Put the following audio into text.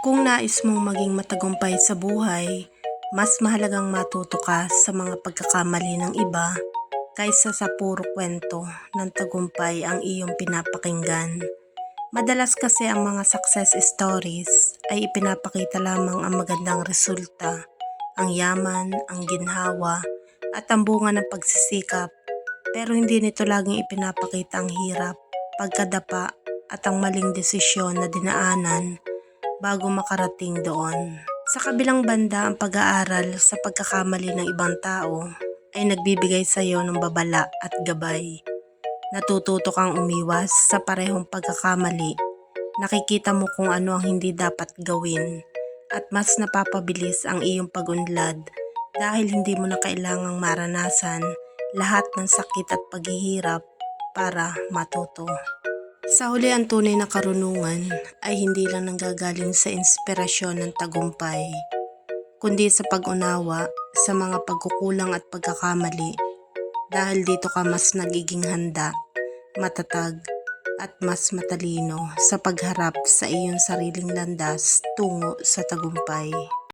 Kung nais mong maging matagumpay sa buhay, mas mahalagang matuto ka sa mga pagkakamali ng iba kaysa sa puro kwento ng tagumpay ang iyong pinapakinggan. Madalas kasi ang mga success stories ay ipinapakita lamang ang magandang resulta, ang yaman, ang ginhawa, at ang bunga ng pagsisikap. Pero hindi nito laging ipinapakita ang hirap, pagkadapa, at ang maling desisyon na dinaanan bago makarating doon. Sa kabilang banda, ang pag-aaral sa pagkakamali ng ibang tao ay nagbibigay sa iyo ng babala at gabay. Natututo kang umiwas sa parehong pagkakamali. Nakikita mo kung ano ang hindi dapat gawin at mas napapabilis ang iyong pag-unlad dahil hindi mo na kailangang maranasan lahat ng sakit at paghihirap para matuto. Sa huli, ang tunay na karunungan ay hindi lang nanggagaling sa inspirasyon ng tagumpay, kundi sa pag-unawa sa mga pagkukulang at pagkakamali. Dahil dito ka mas nagiging handa, matatag, at mas matalino sa pagharap sa iyong sariling landas tungo sa tagumpay.